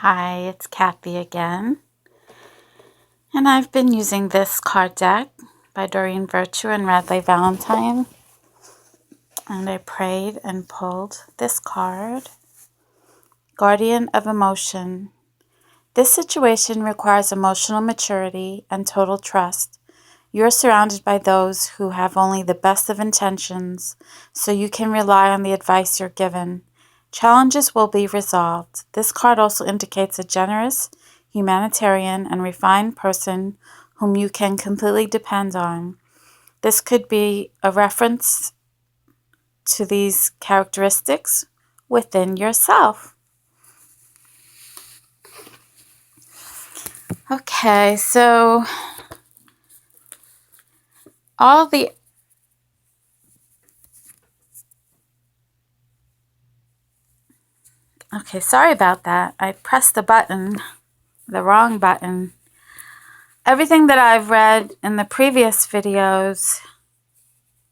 Hi, it's Kathy again, and I've been using this card deck by Doreen Virtue and Radley Valentine, and I prayed and pulled this card, Guardian of Emotion. This situation requires emotional maturity and total trust. You're surrounded by those who have only the best of intentions, so you can rely on the advice you're given. Challenges will be resolved. This card also indicates a generous, humanitarian, and refined person whom you can completely depend on. This could be a reference to these characteristics within yourself. Okay, so all the Okay, sorry about that. I pressed the wrong button. Everything that I've read in the previous videos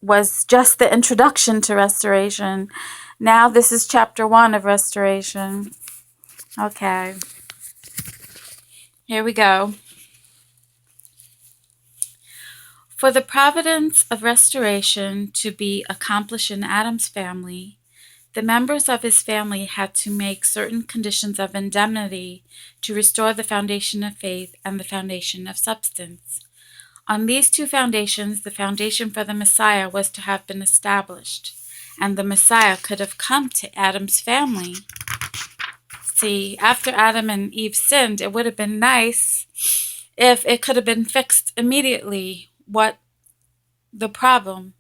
was just the introduction to restoration. Now this is chapter 1 of restoration. Okay, here we go. For the providence of restoration to be accomplished in Adam's family, the members of his family had to make certain conditions of indemnity to restore the foundation of faith and the foundation of substance. On these two foundations, the foundation for the Messiah was to have been established, and the Messiah could have come to Adam's family. See, after Adam and Eve sinned, it would have been nice if it could have been fixed immediately. What the problem,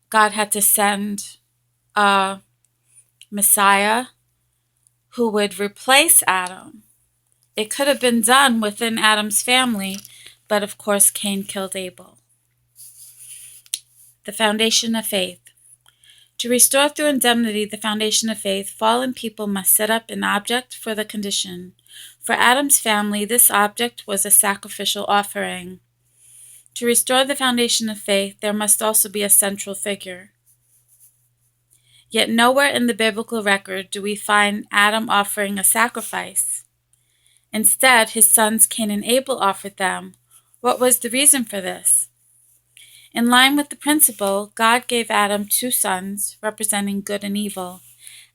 God had to send a Messiah who would replace Adam. It could have been done within Adam's family, but of course Cain killed Abel. The foundation of faith. To restore through indemnity the foundation of faith, fallen people must set up an object for the condition. For Adam's family, this object was a sacrificial offering. To restore the foundation of faith, there must also be a central figure. Yet nowhere in the biblical record do we find Adam offering a sacrifice. Instead, his sons Cain and Abel offered them. What was the reason for this? In line with the principle, God gave Adam two sons, representing good and evil,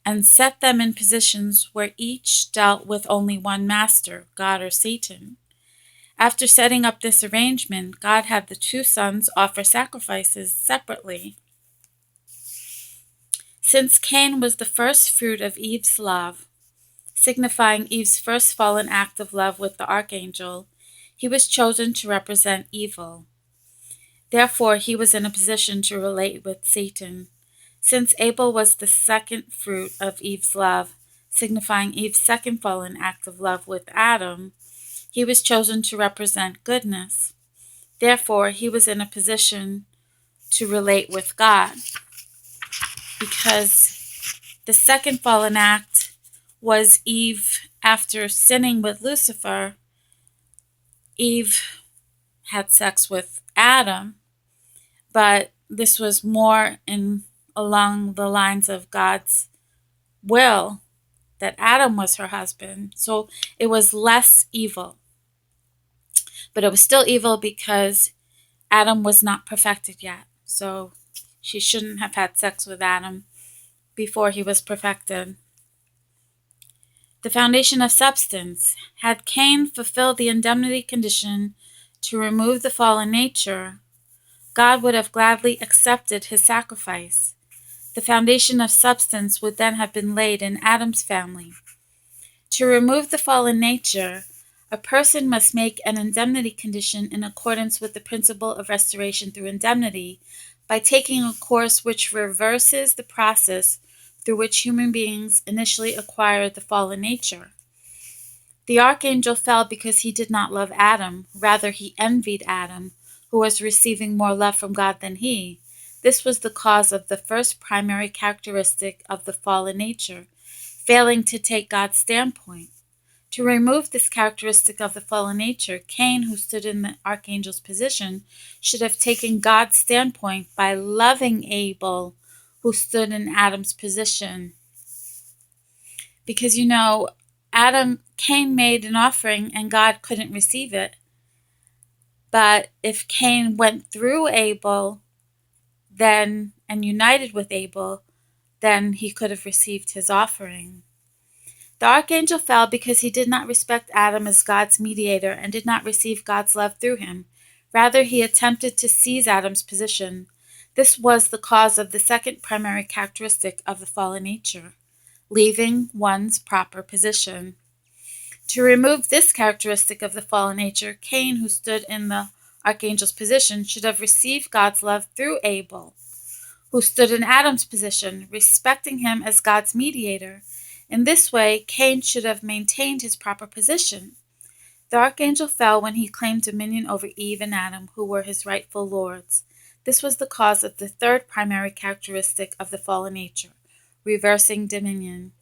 and set them in positions where each dealt with only one master, God or Satan. After setting up this arrangement, God had the two sons offer sacrifices separately. Since Cain was the first fruit of Eve's love, signifying Eve's first fallen act of love with the archangel, he was chosen to represent evil. Therefore, he was in a position to relate with Satan. Since Abel was the second fruit of Eve's love, signifying Eve's second fallen act of love with Adam, he was chosen to represent goodness. Therefore, he was in a position to relate with God. Because the second fallen act was Eve, after sinning with Lucifer, Eve had sex with Adam, but this was more along the lines of God's will, that Adam was her husband. So it was less evil. But it was still evil because Adam was not perfected yet. So she shouldn't have had sex with Adam before he was perfected. The foundation of substance. Had Cain fulfilled the indemnity condition to remove the fallen nature, God would have gladly accepted his sacrifice. The foundation of substance would then have been laid in Adam's family. To remove the fallen nature, a person must make an indemnity condition in accordance with the principle of restoration through indemnity by taking a course which reverses the process through which human beings initially acquired the fallen nature. The archangel fell because he did not love Adam, rather he envied Adam, who was receiving more love from God than he. This was the cause of the first primary characteristic of the fallen nature, failing to take God's standpoint. To remove this characteristic of the fallen nature, Cain, who stood in the archangel's position, should have taken God's standpoint by loving Abel, who stood in Adam's position. Because, Cain made an offering and God couldn't receive it. But if Cain went through Abel and united with Abel, then he could have received his offering. The archangel fell because he did not respect Adam as God's mediator and did not receive God's love through him. Rather, he attempted to seize Adam's position. This was the cause of the second primary characteristic of the fallen nature, leaving one's proper position. To remove this characteristic of the fallen nature, Cain, who stood in the archangel's position, should have received God's love through Abel, who stood in Adam's position, respecting him as God's mediator. In this way, Cain should have maintained his proper position. The archangel fell when he claimed dominion over Eve and Adam, who were his rightful lords. This was the cause of the third primary characteristic of the fallen nature, reversing dominion.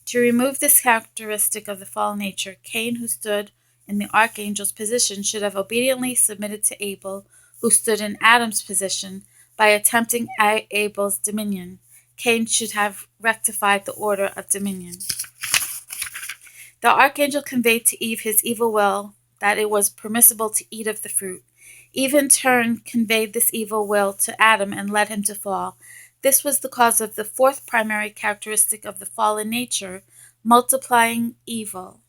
To remove this characteristic of the fallen nature, Cain, who stood in the archangel's position, should have obediently submitted to Abel, who stood in Adam's position, by attempting Abel's dominion. Cain should have rectified the order of dominion. The archangel conveyed to Eve his evil will, that it was permissible to eat of the fruit. Eve in turn conveyed this evil will to Adam and led him to fall. This was the cause of the fourth primary characteristic of the fallen nature, multiplying evil.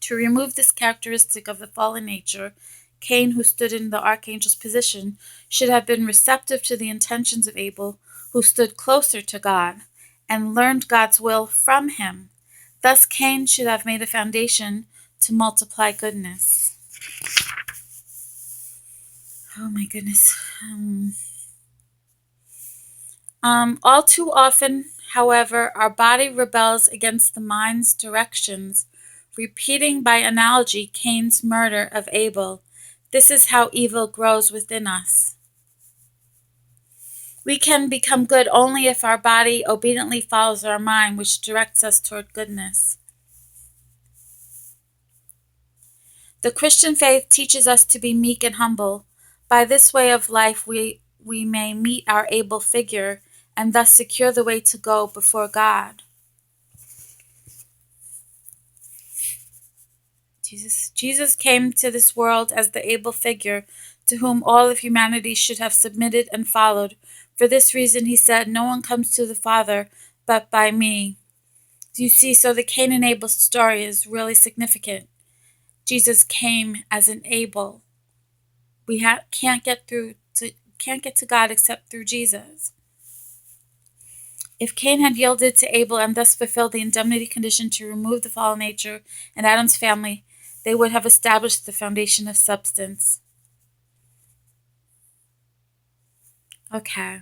To remove this characteristic of the fallen nature, Cain, who stood in the archangel's position, should have been receptive to the intentions of Abel, who stood closer to God, and learned God's will from him. Thus, Cain should have made a foundation to multiply goodness. Oh my goodness. All too often, however, our body rebels against the mind's directions, repeating by analogy Cain's murder of Abel. This is how evil grows within us. We can become good only if our body obediently follows our mind, which directs us toward goodness. The Christian faith teaches us to be meek and humble. By this way of life, we may meet our able figure and thus secure the way to go before God. Jesus came to this world as the able figure to whom all of humanity should have submitted and followed. For this reason, he said, "No one comes to the Father but by me." You see, so the Cain and Abel story is really significant. Jesus came as an Abel. We can't get to God except through Jesus. If Cain had yielded to Abel and thus fulfilled the indemnity condition to remove the fallen nature in Adam's family, they would have established the foundation of substance. Okay.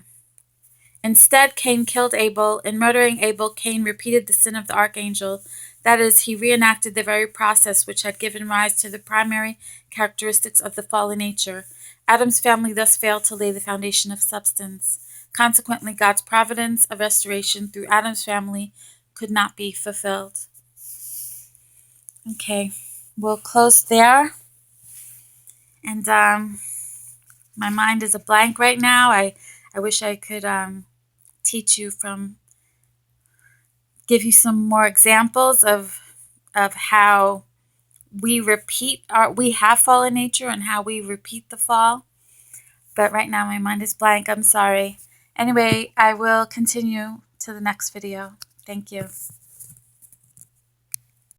Instead, Cain killed Abel. In murdering Abel, Cain repeated the sin of the archangel. That is, he reenacted the very process which had given rise to the primary characteristics of the fallen nature. Adam's family thus failed to lay the foundation of substance. Consequently, God's providence of restoration through Adam's family could not be fulfilled. Okay, we'll close there. And my mind is a blank right now. I wish I could teach you give you some more examples of how we have fallen nature and how we repeat the fall. But right now my mind is blank. I'm sorry. Anyway, I will continue to the next video. Thank you.